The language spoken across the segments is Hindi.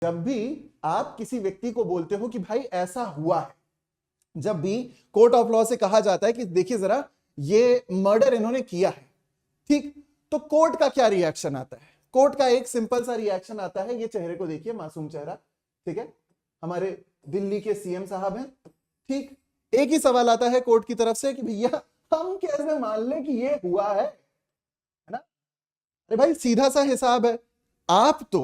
जब भी आप किसी व्यक्ति को बोलते हो कि भाई ऐसा हुआ है, जब भी कोर्ट ऑफ लॉ से कहा जाता है कि देखिए जरा ये मर्डर इन्होंने किया है, ठीक, तो कोर्ट का क्या रिएक्शन आता है? कोर्ट का एक सिंपल सा रिएक्शन आता है, ये चेहरे को देखिए, मासूम चेहरा, ठीक है, हमारे दिल्ली के सीएम साहब हैं, ठीक, एक ही सवाल आता है कोर्ट की तरफ से कि भैया हम कैसे मान लें कि ये हुआ है ना? अरे भाई सीधा सा हिसाब है, आप तो,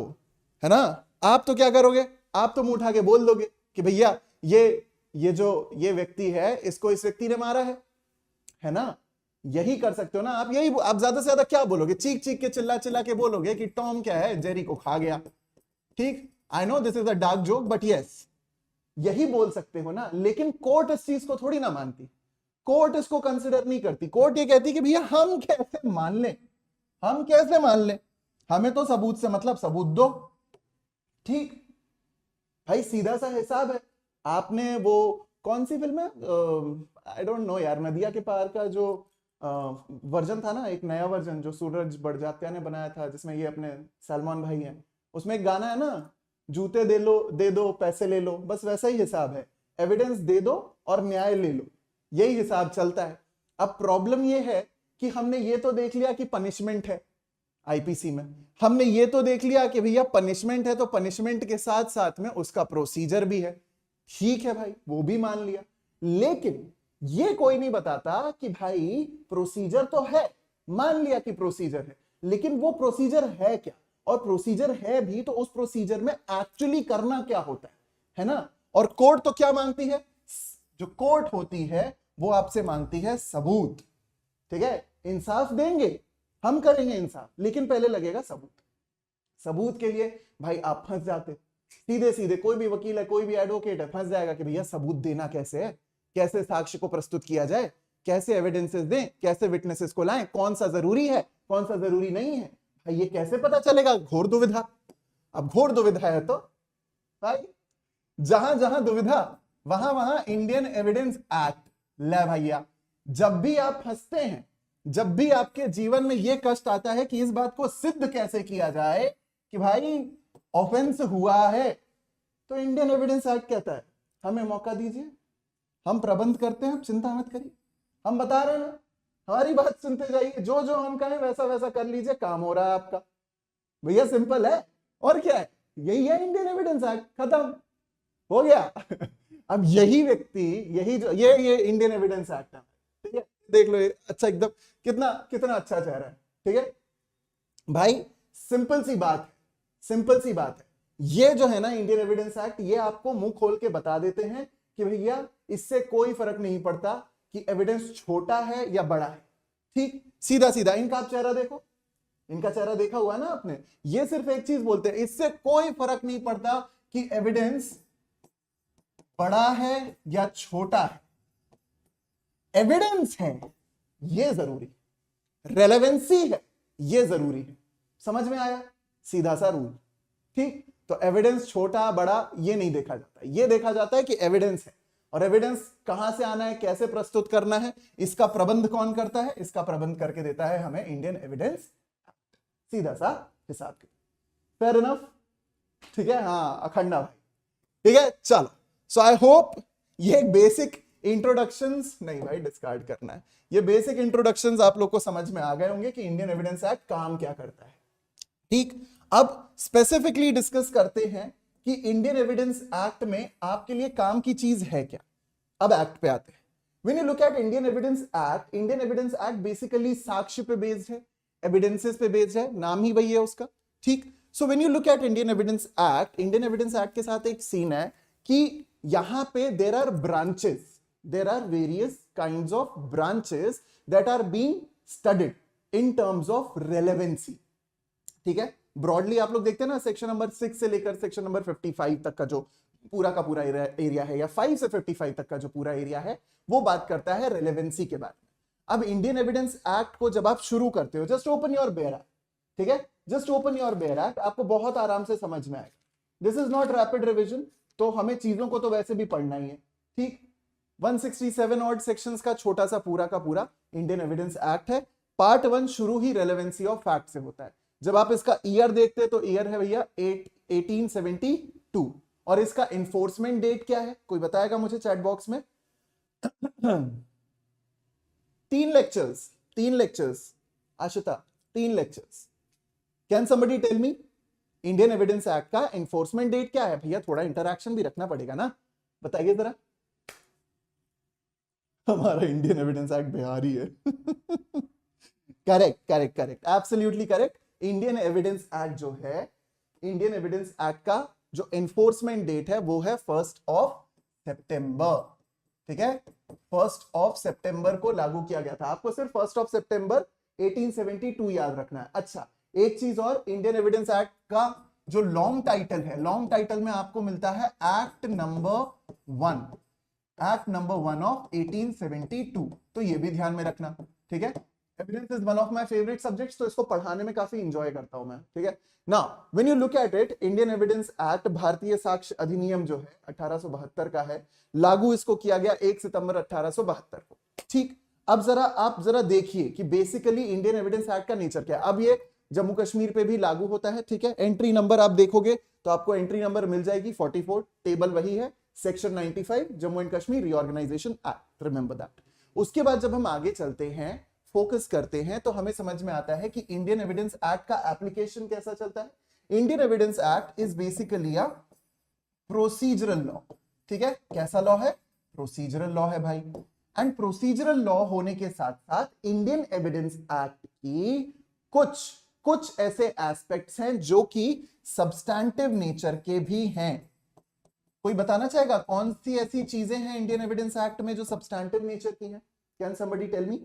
है ना, आप तो क्या करोगे? आप तो मुंह उठा के बोल दोगे कि भैया ये जो ये व्यक्ति है इसको इस व्यक्ति ने मारा है ना? यही कर सकते हो ना आप। यही आप ज्यादा से ज्यादा क्या बोलोगे? चीख चीख के चिल्ला चिल्ला के बोलोगे कि टॉम क्या है, जेरी को खा गया, ठीक। I know this is a dark joke but yes, यही बोल सकते हो ना। लेकिन कोर्ट इस चीज को थोड़ी ना मानती, कोर्ट इसको कंसिडर नहीं करती। कोर्ट ये कहती कि भैया हम कैसे मान लें, हम कैसे मान लें, हमें तो सबूत से मतलब, सबूत दो, ठीक भाई, सीधा सा हिसाब है। आपने वो कौन सी फिल्म है, आई डोंट नो यार, नदिया के पार का जो वर्जन था ना, एक नया वर्जन जो सूरज बड़जात्या ने बनाया था, जिसमें ये अपने सलमान भाई हैं, उसमें एक गाना है ना, जूते दे दो पैसे ले लो, बस वैसा ही हिसाब है, एविडेंस दे दो और न्याय ले लो, यही हिसाब चलता है। अब प्रॉब्लम ये है कि हमने ये तो देख लिया कि पनिशमेंट है आईपीसी में, हमने ये तो देख लिया कि भैया पनिशमेंट है, तो पनिशमेंट के साथ साथ में उसका प्रोसीजर भी है, ठीक है भाई, वो भी मान लिया। लेकिन ये कोई नहीं बताता कि भाई प्रोसीजर तो है, मान लिया कि प्रोसीजर है, लेकिन वो प्रोसीजर है क्या, और प्रोसीजर है भी तो उस प्रोसीजर में एक्चुअली करना क्या होता है ना? और कोर्ट तो क्या मांगती है? जो कोर्ट होती है वो आपसे मांगती है सबूत, ठीक है। इंसाफ देंगे, हम करेंगे इंसाफ, लेकिन पहले लगेगा सबूत। सबूत के लिए भाई आप फंस जाते, सीधे सीधे कोई भी वकील है, कोई भी एडवोकेट है, फंस जाएगा कि भैया सबूत देना कैसे है, कैसे साक्ष्य को प्रस्तुत किया जाए, कैसे एविडेंसेस दें, कैसे विटनेसेस को लाएं, कौन सा जरूरी है, कौन सा जरूरी नहीं है, भाई ये कैसे पता चलेगा? घोर दुविधा। अब घोर दुविधा है तो भाई जहां जहां दुविधा वहां वहां इंडियन एविडेंस एक्ट ले भैया। जब भी आप फंसते हैं, जब भी आपके जीवन में यह कष्ट आता है कि इस बात को सिद्ध कैसे किया जाए कि भाई ऑफेंस हुआ है, तो इंडियन एविडेंस एक्ट कहता है हमें मौका दीजिए, हम प्रबंध करते हैं, चिंता मत करिए, हम बता रहे हैं ना, हमारी बात सुनते जाइए, जो जो हम कहें वैसा वैसा कर लीजिए, काम हो रहा है आपका। भैया सिंपल है, और क्या है, यही है इंडियन एविडेंस एक्ट, खत्म हो गया। अब यही व्यक्ति, यही जो ये इंडियन एविडेंस एक्ट है, ठीक है, देख लो अच्छा, एकदम कितना कितना अच्छा चेहरा है, ठीक है भाई। सिंपल सी बात है, सिंपल सी बात है, ये जो है ना इंडियन एविडेंस एक्ट, ये आपको मुंह खोल के बता देते हैं कि भैया इससे कोई फर्क नहीं पड़ता कि एविडेंस छोटा है या बड़ा है, ठीक, सीधा सीधा। इनका आप चेहरा देखो, इनका चेहरा देखा हुआ है ना आपने, ये सिर्फ एक चीज बोलते हैं, इससे कोई फर्क नहीं पड़ता कि एविडेंस बड़ा है या छोटा है, एविडेंस है ये जरूरी, रेलेवेंसी है ये जरूरी है। समझ में आया? सीधा सा रूल, ठीक। तो एविडेंस छोटा बड़ा ये नहीं देखा जाता, ये देखा जाता है कि एविडेंस है, और एविडेंस कहां से आना है, कैसे प्रस्तुत करना है, इसका प्रबंध कौन करता है? इसका प्रबंध करके देता है हमें इंडियन एविडेंस एक्ट, सीधा सा हिसाब। फेयर इनफ, ठीक है, हाँ अखंडा भाई, ठीक है, चलो। सो आई होप ये एक बेसिक इंट्रोडक्शंस, नहीं भाई डिस्कार्ड करना है, ये बेसिक इंट्रोडक्शंस आप लोग को समझ में आ गए होंगे कि इंडियन एविडेंस एक्ट काम क्या करता है, ठीक। अब स्पेसिफिकली डिस्कस करते हैं कि इंडियन एविडेंस एक्ट में आपके लिए काम की चीज है क्या। अब एक्ट पे आते हैं। When you look at Indian Evidence Act, Indian Evidence act basically साक्ष्य पे बेस्ड है, एविडेंसेस पे बेस्ड है, नाम ही वही है उसका, ठीक। So when you look at Indian Evidence Act, Indian Evidence Act के साथ एक सीन है कि यहां पे there are branches, there are various kinds of branches that are being studied in terms of relevancy, ठीक है। ब्रॉडली आप लोग देखते हैं ना, सेक्शन नंबर 6 से लेकर सेक्शन नंबर 55 तक का जो पूरा का पूरा एरिया है, या 5 से 55 तक का जो पूरा एरिया है, वो बात करता है रेलेवेंसी के बारे में। अब इंडियन एविडेंस एक्ट को जब आप शुरू करते हो, just open your bare act, ठीक है, just open your bare act, आपको बहुत आराम से समझ में आएगा। This is not rapid revision, तो हमें चीजों को तो वैसे भी पढ़ना ही है, ठीक। 167 ऑड सेक्शंस का छोटा सा पूरा का पूरा इंडियन एविडेंस एक्ट है। पार्ट 1 शुरू ही रेलेवेंसी ऑफ फैक्ट से होता है, जब आप इसका ईयर देखते हैं तो ईयर है भैया 1872। और इसका इन्फोर्समेंट डेट क्या है, कोई बताएगा मुझे चैट बॉक्स में? 3 lectures, 3 lectures Ashita, 3 lectures. Can somebody tell me Indian Evidence Act का इन्फोर्समेंट डेट क्या है? भैया थोड़ा इंटरैक्शन भी रखना पड़ेगा ना, बताइए जरा। हमारा इंडियन एविडेंस एक्ट बिहारी है। Correct correct correct, absolutely correct. Indian Evidence act जो है, इंडियन एविडेंस एक्ट का जो एनफोर्समेंट डेट है वो है 1 सितंबर। ठीक है, 1 सितंबर को लागू किया गया था। आपको सिर्फ 1 सितंबर 1872 याद रखना है। अच्छा, एक चीज और, इंडियन एविडेंस एक्ट का जो लॉन्ग टाइटल है, लॉन्ग टाइटल में आपको मिलता है act number 1, act number 1 of 1872। तो ये भी ध्यान में रखना। ठीक है, evidence is one of my favourite subjects, तो इसको पढ़ाने में काफी इंजॉय करता हूं मैं। ठीक है, now when you look at it, Indian Evidence act भारतीय साक्ष्य अधिनियम जो है 1872 का है, लागू इसको किया गया 1 सितंबर 1872 को। ठीक, अब जरा आप जरा देखिए कि बेसिकली इंडियन एविडेंस एक्ट का नेचर क्या है। अब ये जम्मू कश्मीर पे भी लागू होता है। ठीक है, एंट्री नंबर आप देखोगे तो आपको एंट्री नंबर मिल जाएगी 44, टेबल वही है, section 95, Jammu and Kashmir Reorganisation Act, remember that. उसके बाद जब हम आगे चलते हैं, फोकस करते हैं, तो हमें समझ में आता है कि इंडियन एविडेंस एक्ट का एप्लीकेशन कैसा चलता है। Indian Evidence Act is basically a procedural law. ठीक है, कैसा लॉ है? प्रोसीजरल लॉ है भाई। एंड प्रोसीजरल लॉ होने के साथ साथ इंडियन एविडेंस एक्ट की कुछ कुछ ऐसे एस्पेक्ट्स हैं जो कि सब्सटैंटिव नेचर के भी हैं। कोई बताना चाहेगा कौन सी ऐसी चीजें हैं इंडियन एविडेंस एक्ट में जो सब्सटैंटिव नेचर की हैं? Can somebody tell me?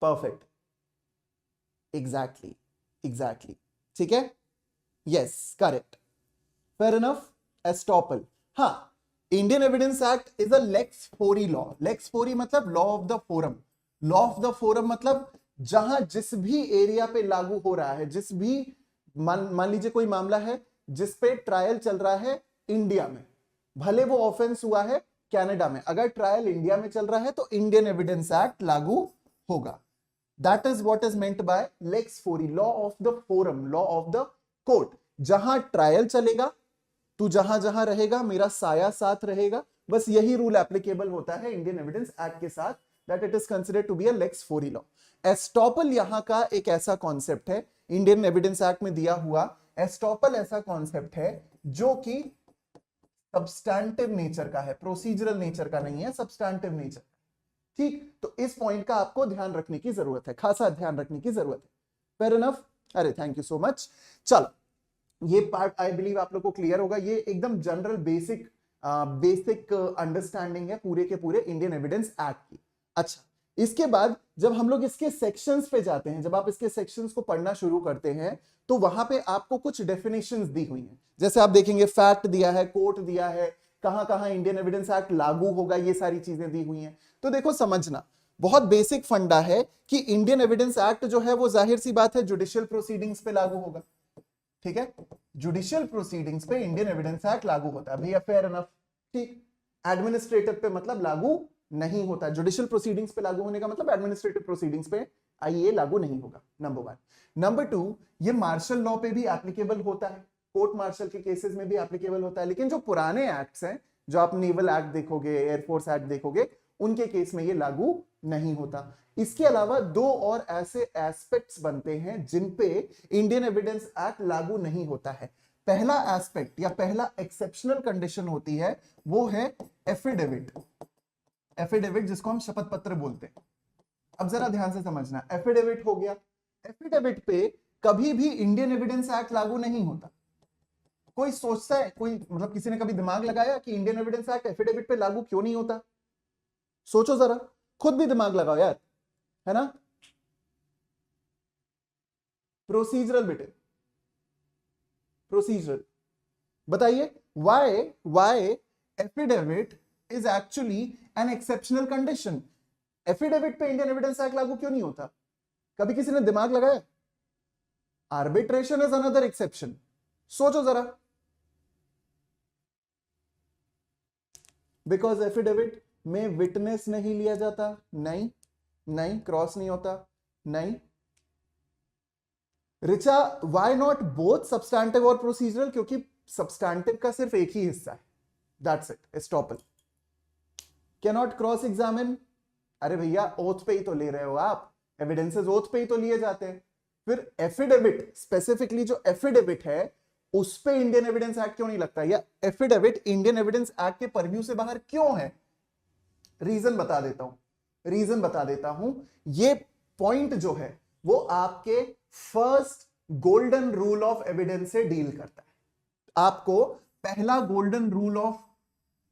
Perfect, exactly exactly, ठीक है, yes correct, fair enough. Estoppel, हाँ, Indian Evidence Act is a lex fori law. Lex fori मतलब law of the forum. Law of the forum मतलब जहां जिस भी एरिया पे लागू हो रहा है, जिस भी मान लीजिए कोई मामला है जिस पे ट्रायल चल रहा है इंडिया में, भले वो ऑफेंस हुआ है कनाडा में, अगर ट्रायल इंडिया में चल रहा है तो इंडियन एविडेंस एक्ट लागू होगा। That is what is meant by lex fori, law of the forum, law of the court. जहां ट्रायल चलेगा, तू जहां जहां रहेगा मेरा साया साथ रहेगा, बस यही रूल एप्लीकेबल होता है इंडियन एविडेंस एक्ट के साथ, that it is considered to be a lex fori law. Estoppel यहां का एक ऐसा कॉन्सेप्ट है इंडियन एविडेंस एक्ट में दिया हुआ। एस्टॉपल ऐसा कॉन्सेप्ट है जो कि सब्सटैंटिव नेचर का है, प्रोसीजरल नेचर का नहीं है, सब्सटैंटिव नेचर। ठीक, तो इस पॉइंट का आपको ध्यान रखने की जरूरत है, खासा ध्यान रखने की जरूरत है। फेयर इनफ, अरे थैंक यू सो मच। चलो, ये पार्ट आई बिलीव आप लोग को क्लियर होगा। ये एकदम जनरल बेसिक अंडरस्टैंडिंग है पूरे के पूरे इंडियन एविडेंस एक्ट की। अच्छा, इसके बाद जब हम लोग इसके सेक्शंस पे जाते हैं, जब आप इसके सेक्शंस को पढ़ना शुरू करते हैं, तो वहां पे आपको कुछ डेफिनेशंस दी हुई हैं। जैसे आप देखेंगे फैक्ट दिया है, कोर्ट दिया है, कहां कहां इंडियन एविडेंस एक्ट लागू होगा, ये सारी चीजें दी हुई हैं। तो देखो, समझना बहुत बेसिक फंडा है कि इंडियन एविडेंस एक्ट जो है वो जाहिर सी बात है जुडिशियल प्रोसीडिंग्स पे लागू होगा। ठीक है, जुडिशियल प्रोसीडिंग्स पे इंडियन एविडेंस एक्ट लागू होता है भैया, फेयर इनफ। ठीक, एडमिनिस्ट्रेटिव पे मतलब लागू नहीं होता। जुडिशियल प्रोसीडिंग्स पे लागू होने का मतलब एडमिनिस्ट्रेटिव प्रोसीडिंग्स पे आईए लागू नहीं होगा, नंबर 1। नंबर 2, ये मार्शल लॉ पे भी एप्लीकेबल होता है, कोर्ट मार्शल के केसेस में भी एप्लीकेबल होता है। लेकिन जो पुराने एक्ट्स हैं, जो आप नेवल एक्ट देखोगे, एयरफोर्स एक्ट देखोगे, उनके केस में ये लागू नहीं होता। इसके अलावा 2 और ऐसे एस्पेक्ट्स बनते हैं जिन पे इंडियन एविडेंस एक्ट लागू नहीं होता है। पहला एस्पेक्ट या पहला एक्सेप्शनल कंडीशन होती है, वो है एफिडेविट। एफिडेविट जिसको हम शपथ पत्र बोलते हैं। अब जरा ध्यान से समझना, एफिडेविट हो गया, एफिडेविट पे कभी भी इंडियन एविडेंस एक्ट लागू नहीं होता। कोई सोचता है, कोई मतलब किसी ने कभी दिमाग लगाया कि इंडियन एविडेंस एक्ट एफिडेविट पे लागू क्यों नहीं होता? सोचो जरा, खुद भी दिमाग लगाओ यार, है ना। प्रोसीजरल बेटे, प्रोसीजरल, बताइए why affidavit is actually an exceptional condition. Affidavit पे इंडियन एविडेंस एक्ट लागू क्यों नहीं होता? कभी किसी ने दिमाग लगाया? आर्बिट्रेशन इज अनदर एक्सेप्शन, सोचो जरा। बिकॉज एफिडेविट में विटनेस नहीं लिया जाता, नहीं क्रॉस नहीं होता, नहीं Richa, why not both substantive और प्रोसीजरल? क्योंकि सब्सटैंटिव का सिर्फ एक ही हिस्सा है, that's it, estoppel. Cannot cross examine, अरे भैया ओथ पे ही तो ले रहे हो आप, एविडेंसेस ओथ पे ही तो लिए जाते हैं। फिर एफिडेविट, स्पेसिफिकली जो एफिडेविट है उस पे इंडियन एविडेंस एक्ट क्यों नहीं लगता, या एफिडेविट इंडियन एविडेंस एक्ट के परव्यू से बाहर क्यों है? रीजन बता देता हूं। ये पॉइंट जो है वो आपके first golden rule of evidence से डील करता है। आपको पहला गोल्डन रूल ऑफ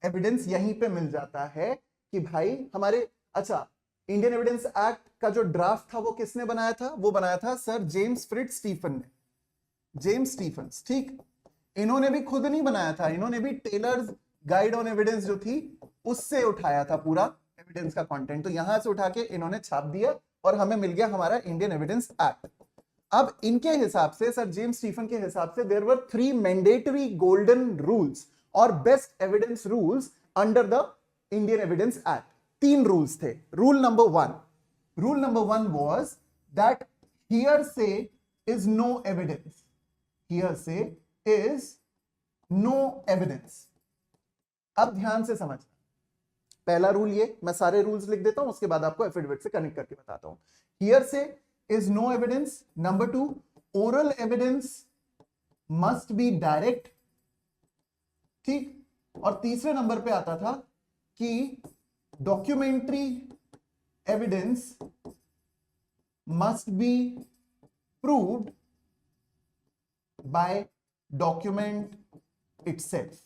एविडेंस यहीं पे मिल जाता है कि भाई हमारे, अच्छा, इंडियन एविडेंस एक्ट का जो ड्राफ्ट था वो किसने बनाया था? वो बनाया था सर जेम्स फ्रिट्ज स्टीफन ने, जेम्स स्टीफन्स, ठीक। इन्होंने भी खुद नहीं बनाया था, इन्होंने भी टेलर्स गाइड ऑन एविडेंस जो थी उससे उठाया था पूरा एविडेंस का कंटेंट, तो यहां से उठा के इन्होंने छाप दिया और हमें मिल गया हमारा इंडियन एविडेंस एक्ट। अब इनके हिसाब से, सर जेम्स स्टीफन के हिसाब से, there were 3 mandatory golden rules और best evidence rules under the Indian Evidence Act. 3 rules थे। Rule number 1 was that hearsay is no evidence, hearsay is no evidence. अब ध्यान से समझना, पहला रूल ये, मैं सारे रूल्स लिख देता हूं, उसके बाद आपको एफिडेविट से कनेक्ट करके बताता हूं। Hearsay is no evidence. Number 2, oral evidence must be direct, ठीक। और तीसरे नंबर पे आता था कि documentary evidence must be proved by document itself,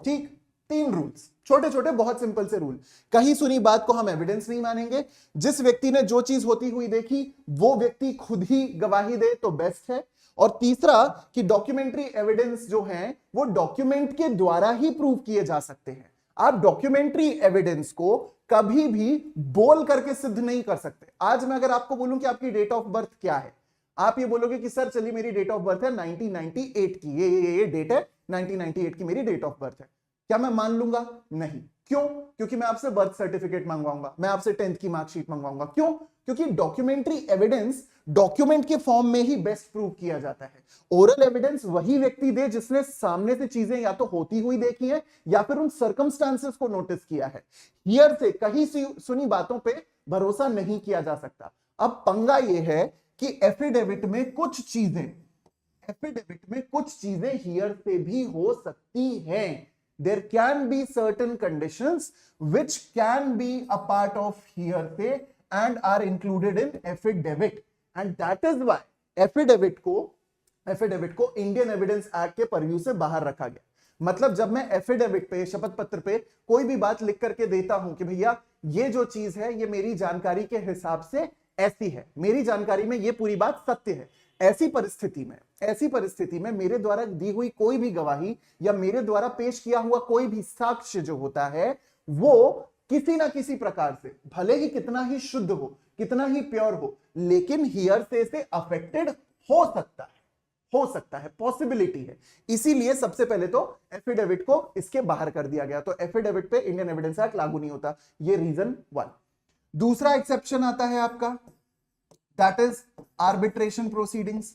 ठीक। 3 रूल्स, छोटे छोटे बहुत सिंपल से रूल। कहीं सुनी बात को हम एविडेंस नहीं मानेंगे। जिस व्यक्ति ने जो चीज होती हुई देखी वो व्यक्ति खुद ही गवाही दे तो बेस्ट है। और तीसरा कि डॉक्यूमेंट्री एविडेंस जो है वो डॉक्यूमेंट के द्वारा ही प्रूव किए जा सकते हैं। आप डॉक्यूमेंट्री एविडेंस को कभी भी बोल करके सिद्ध नहीं कर सकते। आज मैं अगर आपको बोलूं कि आपकी डेट ऑफ बर्थ क्या है, आप ये बोलोगे कि सर चलिए मेरी डेट ऑफ बर्थ है 1998 की, ये डेट है 1998 की मेरी डेट ऑफ बर्थ है, क्या मैं मान लूंगा? नहीं। क्यों? क्योंकि मैं आपसे बर्थ सर्टिफिकेट मंगवाऊंगा, मैं आपसे 10th की मार्कशीट मंगवाऊंगा। क्यों? क्योंकि डॉक्यूमेंट्री एविडेंस डॉक्यूमेंट के फॉर्म में ही बेस्ट प्रूव किया जाता है। ओरल एविडेंस वही व्यक्ति दे जिसने सामने से चीजें या तो होती हुई देखी है या फिर उन सर्कमस्टांसेस को नोटिस किया है। हियर से कहीं सुनी बातों पे भरोसा नहीं किया जा सकता। अब पंगा यह है कि एफिडेविट में कुछ चीजें हियर से भी हो सकती हैं। There can be certain conditions which can be a part of hearsay and are included in affidavit, and that is why affidavit को इंडियन एविडेंस एक्ट के परव्यू से बाहर रखा गया। मतलब जब मैं एफिडेविट पे, शपथ पत्र पे कोई भी बात लिख करके देता हूं कि भैया ये जो चीज है ये मेरी जानकारी के हिसाब से ऐसी है, मेरी जानकारी में ये पूरी बात सत्य है, ऐसी परिस्थिति में मेरे द्वारा दी हुई कोई भी गवाही या मेरे द्वारा पेश किया हुआ कोई भी साक्ष्य जो होता है वो किसी ना किसी प्रकार से, भले ही कितना ही शुद्ध हो, कितना ही प्योर हो, लेकिन हियरसे से अफेक्टेड हो सकता है, पॉसिबिलिटी है। इसीलिए सबसे पहले तो एफिडेविट को इसके बाहर कर दिया गया, तो एफिडेविट पे इंडियन एविडेंस एक्ट लागू नहीं होता। ये रीजन 1। दूसरा एक्सेप्शन आता है आपका, दैट इज आर्बिट्रेशन प्रोसीडिंग्स।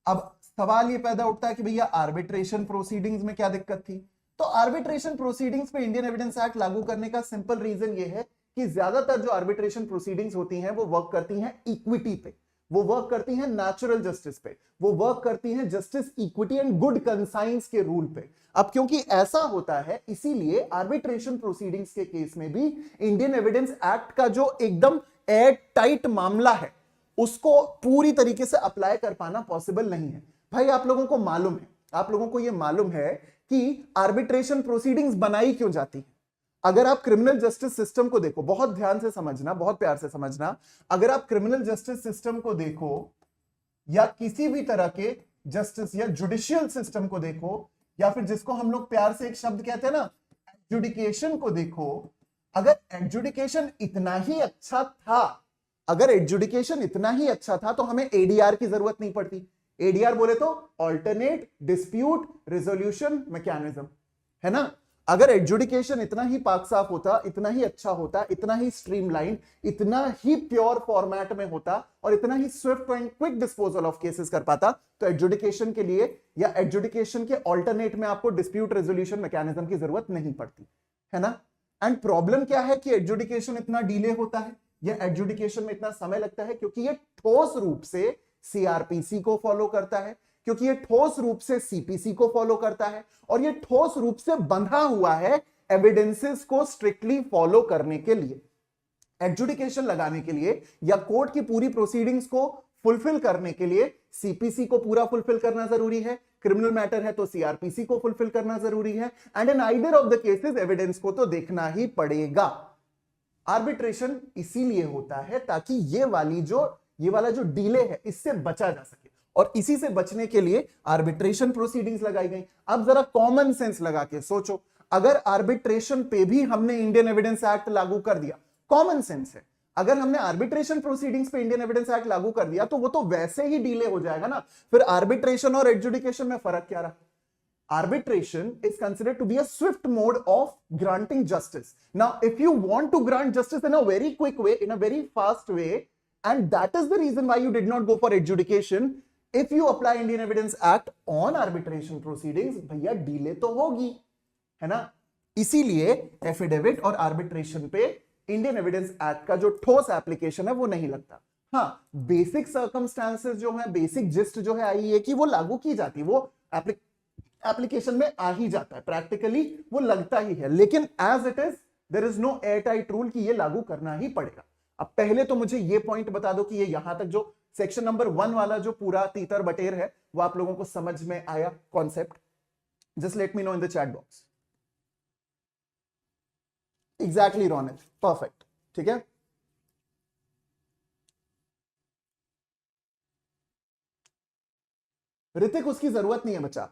अब सवाल ये पैदा उठता है कि भैया आर्बिट्रेशन प्रोसीडिंग्स में क्या दिक्कत थी? तो आर्बिट्रेशन प्रोसीडिंग्स पे इंडियन एविडेंस एक्ट लागू करने का सिंपल रीजन ये है कि ज्यादातर जो आर्बिट्रेशन प्रोसीडिंग्स होती हैं वो वर्क करती हैं इक्विटी पे, वो वर्क करती हैं नेचुरल जस्टिस पे, वो वर्क करती हैं justice, equity and good conscience के रूल पे। अब क्योंकि ऐसा होता है इसीलिए आर्बिट्रेशन प्रोसीडिंग्स के केस में भी इंडियन एविडेंस एक्ट का जो एकदम एयर टाइट मामला है उसको पूरी तरीके से अप्लाई कर पाना पॉसिबल नहीं है। भाई आप लोगों को ये मालूम है कि आर्बिट्रेशन प्रोसीडिंग्स बनाई क्यों जाती है। अगर आप क्रिमिनल जस्टिस सिस्टम को देखो, बहुत ध्यान से समझना, बहुत प्यार से समझना, अगर आप क्रिमिनल जस्टिस सिस्टम को देखो या किसी भी तरह के जस्टिस या जुडिशियल सिस्टम को देखो, या फिर जिसको हम लोग प्यार से एक शब्द कहते हैं ना, एडजुडिकेशन को देखो, अगर एडजुडिकेशन इतना ही अच्छा था तो हमें एडीआर की जरूरत नहीं पड़ती। एडीआर बोले तो ऑल्टरनेट डिस्प्यूट रिजोल्यूशन मैकेनिज्म, है ना। अगर एडजुडिकेशन इतना ही पाक साफ होता, इतना ही अच्छा होता, इतना ही स्ट्रीमलाइन, इतना ही प्योर फॉर्मेट में होता और इतना ही swift and quick disposal of cases कर पाता, तो एडजुडिकेशन के लिए या एडजुडिकेशन के ऑल्टरनेट में आपको डिस्प्यूट रेजोल्यूशन मैकेनिज्म की जरूरत नहीं पड़ती, है ना। एंड प्रॉब्लम क्या है कि एडजुडिकेशन इतना डिले होता है या एडजुडिकेशन में इतना समय लगता है क्योंकि ये ठोस रूप से सीआरपीसी को फॉलो करता है, क्योंकि ये ठोस रूप से सीपीसी को फॉलो करता है और ये ठोस रूप से बंधा हुआ है एविडेंसेस को स्ट्रिक्टली फॉलो करने के लिए। एडजुडिकेशन लगाने के लिए या कोर्ट की पूरी प्रोसीडिंग्स को फुलफिल करने के लिए सीपीसी को पूरा फुलफिल करना जरूरी है, क्रिमिनल मैटर है तो सीआरपीसी को फुलफिल करना जरूरी है, and in either of the cases evidence को तो देखना ही पड़ेगा। आर्बिट्रेशन इसीलिए होता है ताकि ये वाला जो डिले है इससे बचा जा सके, और इसी से बचने के लिए आर्बिट्रेशन प्रोसीडिंग्स लगाई गई। अब जरा कॉमन सेंस लगा के सोचो, अगर आर्बिट्रेशन पे भी हमने इंडियन एविडेंस एक्ट लागू कर दिया, कॉमन सेंस है, अगर हमने आर्बिट्रेशन प्रोसीडिंग्स पे इंडियन एविडेंस एक्ट लागू कर दिया तो वो तो वैसे ही डिले हो जाएगा ना। फिर आर्बिट्रेशन और एडजुडिकेशन में फर्क क्या रहा? Arbitration is considered to be a swift mode of granting justice. Now, if you want to grant justice in a very quick way, in a very fast way, and that is the reason why you did not go for adjudication, if you apply Indian Evidence Act on arbitration proceedings, भैया डिले तो होगी, है ना। इसीलिए एफिडेविट और आर्बिट्रेशन पे इंडियन एविडेंस एक्ट का जो ठोस एप्लीकेशन है वो नहीं लगता। हाँ, बेसिक सर्कमस्टांसेस जो है, बेसिक जिस्ट जो है आई है कि वो लागू की जाती, वो एप्लीकेशन में आ ही जाता है, प्रैक्टिकली वो लगता ही है, लेकिन as it is there is no air tight rule कि ये लागू करना ही पड़ेगा। अब पहले तो मुझे ये पॉइंट बता दो कि ये यहां तक जो सेक्शन नंबर 1 वाला जो पूरा तीतर बटेर है वो आप लोगों को समझ में आया concept? Just let me know in the chat box. Exactly Ronit, perfect, ठीक है। ऋतिक, उसकी जरूरत नहीं है बच्चा।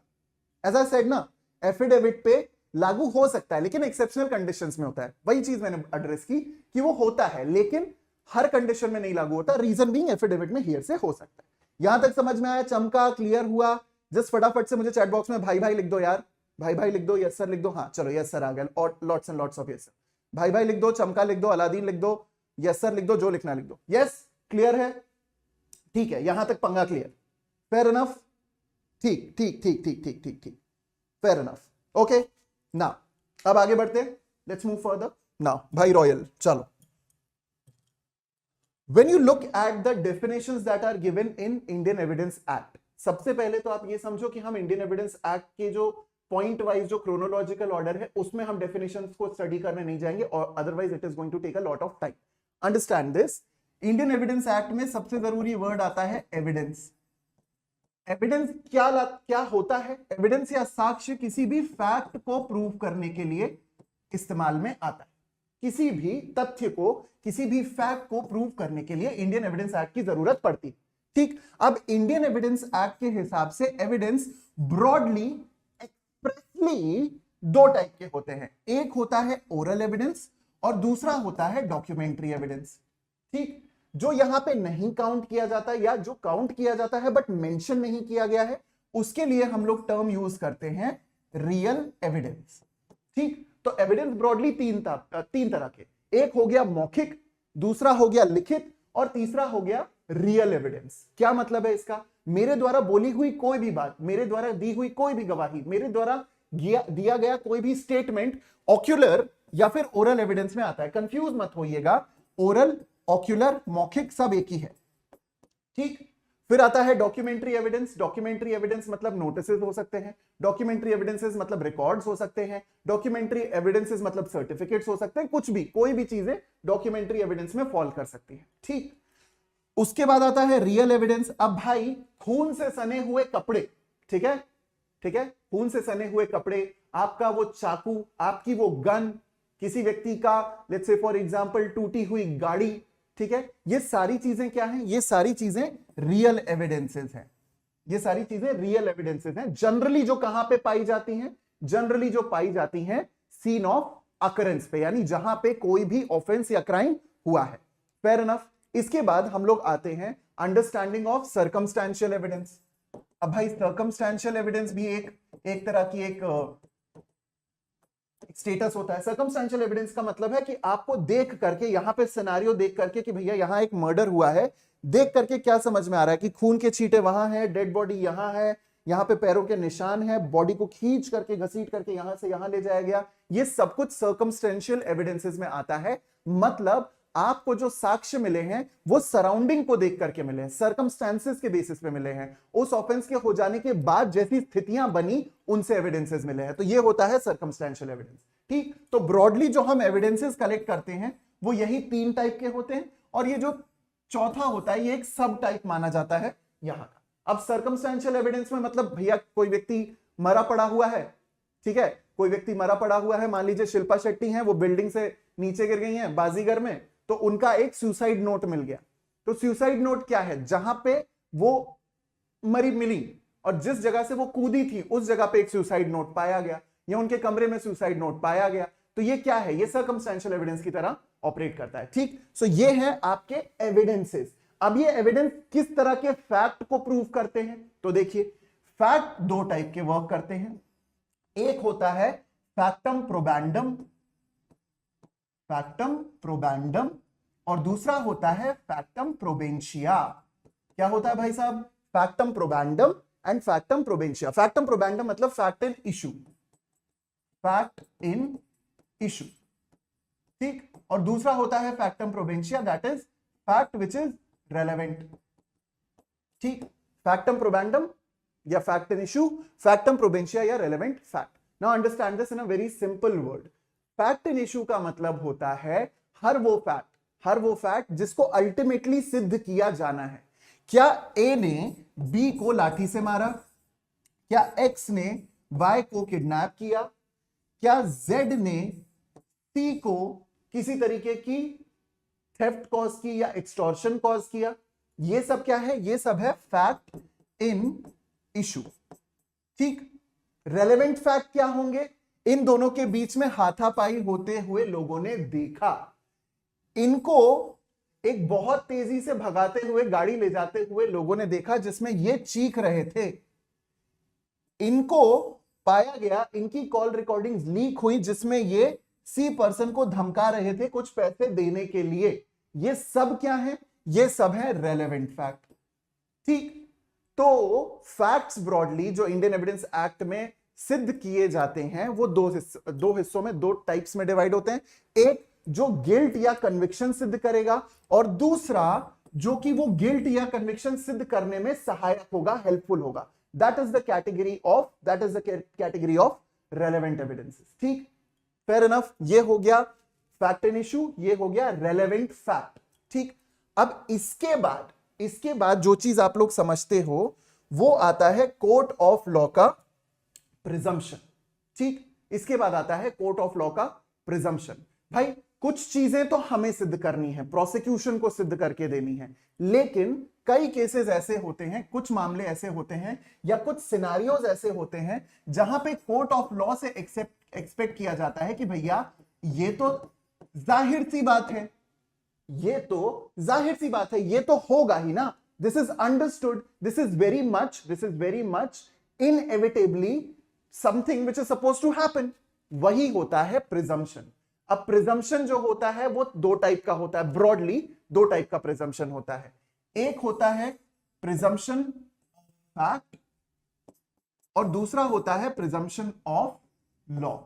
एज आई सेड ना, एफिडेविट पे लागू हो सकता है लेकिन एक्सेप्शनल कंडीशंस में होता है। वही चीज मैंने एड्रेस की कि वो होता है लेकिन हर कंडीशन में नहीं लागू होता। रीजन बीइंग एफिडेविट में हियर से हो सकता है। यहां तक समझ में आया? चमका? क्लियर हुआ? जस्ट फटाफट से मुझे चैट बॉक्स में भाई भाई लिख दो यार, भाई भाई लिख दो, यस सर लिख दो। हाँ चलो, यस सर आ गया, और lots and lots of yes sir. भाई भाई लिख दो, चमका लिख दो, अलादीन लिख दो, यस सर लिख दो, जो लिखना लिख दो। यस, क्लियर है? ठीक है, यहां तक पंगा क्लियर, फेयर इनफ। ठीक ठीक ठीक ठीक ठीक ठीक ठीक, फेयर इनफ, ओके। नाउ अब आगे बढ़ते हैं, लेट्स मूव फर्दर। नाउ भाई रॉयल, चलो, when you look at the definitions that are given in Indian Evidence Act, सबसे पहले तो आप ये समझो कि हम इंडियन एविडेंस एक्ट के जो पॉइंट वाइज जो क्रोनोलॉजिकल ऑर्डर है उसमें हम डेफिनेशंस को स्टडी करने नहीं जाएंगे, और otherwise it is going to take a lot of time. Understand this, Indian Evidence Act में सबसे जरूरी वर्ड आता है एविडेंस। एविडेंस क्या होता है? एविडेंस या साक्ष्य किसी भी फैक्ट को प्रूव करने के लिए इस्तेमाल में आता है। किसी भी तथ्य को, किसी भी फैक्ट को प्रूव करने के लिए इंडियन एविडेंस एक्ट की जरूरत पड़ती। ठीक, अब इंडियन एविडेंस एक्ट के हिसाब से एविडेंस ब्रॉडली एक्सप्रेसली दो टाइप के होते हैं। एक होता है ओरल एविडेंस और दूसरा होता है डॉक्यूमेंट्री एविडेंस। ठीक, जो यहां पे नहीं काउंट किया जाता या जो काउंट किया जाता है बट मेंशन नहीं किया गया है, उसके लिए हम लोग टर्म यूज करते हैं रियल एविडेंस। ठीक, तो एविडेंस ब्रॉडली तीन तरह के, एक हो गया मौखिक, दूसरा हो गया लिखित और तीसरा हो गया रियल एविडेंस। क्या मतलब है इसका? मेरे द्वारा बोली हुई कोई भी बात, मेरे द्वारा दी हुई कोई भी गवाही, मेरे द्वारा दिया गया कोई भी स्टेटमेंट ऑक्यूलर या फिर ओरल एविडेंस में आता है। कंफ्यूज मत होइएगा, ओरल, ऑक्यूलर, मौखिक सब एक ही है। ठीक, फिर आता है डॉक्यूमेंट्री एविडेंस। डॉक्यूमेंट्री एविडेंस मतलब नोटिसेस हो सकते हैं, डॉक्यूमेंट्री एविडेंसेस मतलब रिकॉर्ड्स हो सकते हैं, डॉक्यूमेंट्री एविडेंसेस मतलब सर्टिफिकेट्स हो सकते हैं, कुछ भी, कोई भी चीजें डॉक्यूमेंट्री एविडेंस में फॉल कर सकती है। ठीक, उसके बाद आता है रियल एविडेंस। अब भाई खून से सने हुए कपड़े, ठीक है, ठीक है, खून से सने हुए कपड़े, आपका वो चाकू, आपकी वो गन, किसी व्यक्ति का लेट्स से फॉर एग्जांपल टूटी हुई गाड़ी, ठीक है, ये सारी चीजें क्या हैं? ये सारी चीजें रियल एविडेंसेस हैं। ये सारी चीजें रियल एविडेंसेस हैं। जनरली जो कहां पे पाई जाती हैं? जनरली जो पाई जाती हैं सीन ऑफ अकरेंस पे, यानी जहां पे कोई भी ऑफेंस या क्राइम हुआ है। Fair enough. इसके बाद हम लोग आते हैं अंडरस्टैंडिंग ऑफ सर्कमस्टेंशियल एविडेंस। अब भाई सर्कमस्टेंशियल एविडेंस भी एक तरह की एक स्टेटस होता है। सर्कमस्टेंशियल एविडेंस का मतलब है कि आपको देख करके, यहां पे सिनेरियो देख करके कि भैया यहां एक मर्डर हुआ है, देख करके क्या समझ में आ रहा है कि खून के छींटे वहां है, डेड बॉडी यहां है, यहां पे पैरों के निशान है, बॉडी को खींच करके घसीट करके यहां से यहां ले जाया गया, ये सब कुछ सर्कमस्टेंशियल एविडेंसेस में आता है। मतलब आपको जो साक्ष्य मिले हैं वो सराउंडिंग को देख करके मिले हैं, सर्कमस्टेंसेस के बेसिस पे मिले हैं, उस ऑफेंस के हो जाने के बाद जैसी स्थितियां बनी उनसे एविडेंसेस मिले हैं, तो ये होता है सर्कमस्टेंशियल एविडेंस। ठीक, तो ब्रॉडली जो हम एविडेंसेस कलेक्ट करते हैं वो यही 3 टाइप के होते हैं, और ये जो चौथा होता है ये एक सब टाइप माना जाता है यहां का। अब सर्कमस्टेंशियल एविडेंस में मतलब भैया कोई व्यक्ति मरा पड़ा हुआ है, ठीक है, कोई व्यक्ति मरा पड़ा हुआ है, मान लीजिए शिल्पा शेट्टी हैं, वो बिल्डिंग से नीचे गिर गई हैं बाजीगर में, तो उनका एक सुसाइड नोट मिल गया। तो सुसाइड नोट क्या है, जहां पे वो मरी मिली और जिस जगह से वो कूदी थी उस जगह पे एक सुसाइड नोट पाया गया, या उनके कमरे में सुसाइड नोट पाया गया, तो ये क्या है, ये सर्कमस्टेंशियल एविडेंस की तरह ऑपरेट करता है। ठीक, सो ये है आपके एविडेंसेस। अब ये एविडेंस किस तरह के फैक्ट को प्रूव करते हैं, तो देखिए फैक्ट 2 टाइप के वर्क करते हैं। एक होता है फैक्टम प्रोबैंडम, फैक्टम प्रोबैंडम, और दूसरा होता है फैक्टम प्रोबेंशिया। क्या होता है भाई साहब, फैक्टम प्रोबैंडम एंड फैक्टम प्रोबेंशिया। फैक्टम प्रोबैंडम मतलब fact in issue, fact in issue, ठीक, और दूसरा होता है factum probantia, that is fact which is relevant. ठीक, फैक्टम प्रोबैंडम या फैक्ट इन इशू, फैक्टम प्रोबेंशिया या relevant fact. Now understand this in a very simple word. Fact in issue का मतलब होता है हर वो फैक्ट जिसको अल्टीमेटली सिद्ध किया जाना है। क्या ए ने बी को लाठी से मारा, क्या एक्स ने वाई को किडनैप किया, क्या जेड ने सी को किसी तरीके की थेफ्ट कॉज की या एक्सटॉर्शन कॉज किया, ये सब क्या है, ये सब है फैक्ट इन इशू। ठीक, रेलेवेंट फैक्ट क्या होंगे, इन दोनों के बीच में हाथापाई होते हुए लोगों ने देखा, इनको एक बहुत तेजी से भगाते हुए गाड़ी ले जाते हुए लोगों ने देखा जिसमें ये चीख रहे थे, इनको पाया गया, इनकी कॉल रिकॉर्डिंग्स लीक हुई जिसमें ये सी पर्सन को धमका रहे थे कुछ पैसे देने के लिए। ये सब क्या है, ये सब है रेलेवेंट फैक्ट। ठीक, तो फैक्ट्स ब्रॉडली जो इंडियन एविडेंस एक्ट में सिद्ध किए जाते हैं वो दो हिस्सों में, 2 टाइप्स में डिवाइड होते हैं। एक जो गिल्ट या कन्विक्शन सिद्ध करेगा, और दूसरा जो कि वो गिल्ट या कन्विक्शन सिद्ध करने में सहायक होगा, हेल्पफुल होगा। That is the category of relevant evidences. ठीक, फेयर इनफ, ये हो गया फैक्ट इन इशू, ये हो गया रेलेवेंट फैक्ट। ठीक, अब इसके बाद जो चीज आप लोग समझते हो वो आता है कोर्ट ऑफ लॉ का प्रिजम्पशन। ठीक, इसके बाद आता है कोर्ट ऑफ लॉ का प्रिजम्पशन। भाई कुछ चीजें तो हमें सिद्ध करनी है, प्रोसिक्यूशन को सिद्ध करके देनी है, लेकिन कई केसेस ऐसे होते हैं, कुछ मामले ऐसे होते हैं या कुछ सिनारियोज ऐसे होते हैं जहां पे कोर्ट ऑफ लॉ से एक्सपेक्ट किया जाता है कि भैया ये तो जाहिर सी बात है, ये तो होगा ही ना, this is understood, this is very much inevitably something which is suppose to happen. वही होता है प्रिजम्पशन। अब प्रिजम्पशन जो होता है वो 2 टाइप का होता है, ब्रॉडली 2 टाइप का प्रिजम्पशन होता है। एक होता है प्रिजम्पशन फैक्ट और दूसरा होता है प्रिजम्पशन ऑफ लॉ।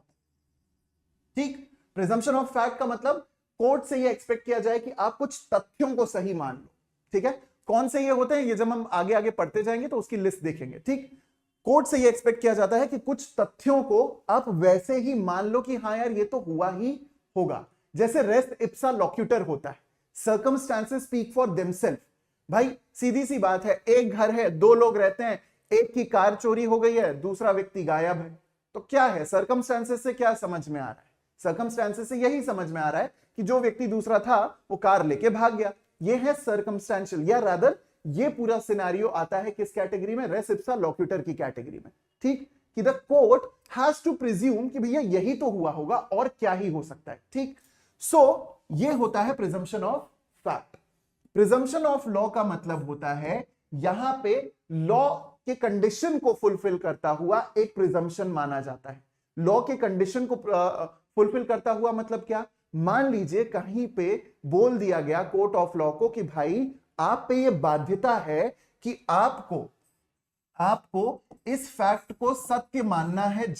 ठीक, प्रिजम्पशन ऑफ फैक्ट का मतलब कोर्ट से ये एक्सपेक्ट किया जाए कि आप कुछ तथ्यों को सही मान लो। ठीक है, कौन से ये होते हैं, ये जब हम आगे आगे पढ़ते जाएंगे तो उसकी लिस्ट देखेंगे। ठीक, कोर्ट से ये एक्सपेक्ट किया जाता है कि कुछ तथ्यों को आप वैसे ही मान लो कि हाँ यार ये तो हुआ ही होगा, जैसे रेस्ट इप्सा लॉक्यूटर होता है, सर्कमस्टेंसेस स्पीक फॉर देमसेल्फ। भाई सीधी सी बात है, एक घर है, 2 लोग रहते हैं, एक की कार चोरी हो गई है, दूसरा व्यक्ति गायब है, तो क्या है, सर्कमस्टेंसेस से क्या समझ में आ रहा है, सर्कमस्टेंसेस से यही समझ में आ रहा है कि जो व्यक्ति दूसरा था वो कार लेके भाग गया। ये है सर्कमस्टेंशियल, या रादर ये पूरा सिनारियो आता है किस कैटेगरी में, रेस इप्सा लॉक्यूटर की कैटेगरी में। ठीक, कि the court has to presume कि भैया यही तो हुआ होगा और क्या ही हो सकता है। ठीक, सो ये होता है presumption of fact. Presumption of law का मतलब होता है यहां पे लॉ के कंडीशन को फुलफिल करता हुआ एक प्रिजम्पशन माना जाता है। लॉ के कंडीशन को फुलफिल करता हुआ मतलब क्या, मान लीजिए कहीं पे बोल दिया गया कोर्ट ऑफ लॉ को कि भाई आप पे ये बाध्यता है कि आपको इस फैक्ट को सत्य मानना है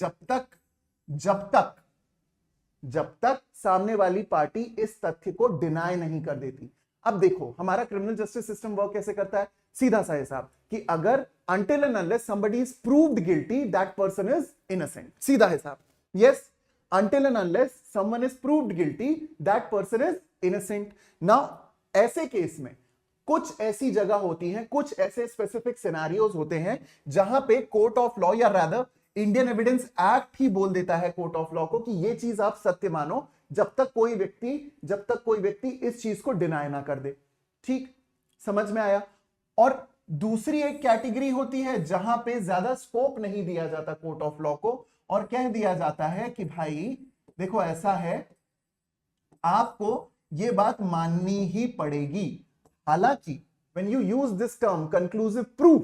जब तक सामने वाली पार्टी इस तथ्य को डिनाई नहीं कर देती। अब देखो हमारा क्रिमिनल जस्टिस सिस्टम वर्क कैसे करता है, सीधा सा हिसाब कि अगर until and unless somebody is proved guilty that person is innocent, सीधा हिसाब, yes, until and unless someone is proved guilty that person is innocent। now ऐसे केस में कुछ ऐसी जगह होती है, कुछ ऐसे स्पेसिफिक सिनेरियोज होते हैं जहां पे कोर्ट ऑफ लॉ या रादर इंडियन एविडेंस एक्ट ही बोल देता है कोर्ट ऑफ लॉ को कि ये चीज आप सत्य मानो जब तक कोई व्यक्ति इस चीज को डिनाई ना कर दे। ठीक, समझ में आया। और दूसरी एक कैटेगरी होती है जहां पे ज्यादा स्कोप नहीं दिया जाता कोर्ट ऑफ लॉ को और कह दिया जाता है कि भाई देखो ऐसा है, आपको ये बात माननी ही पड़ेगी। हालांकि when you use this term conclusive proof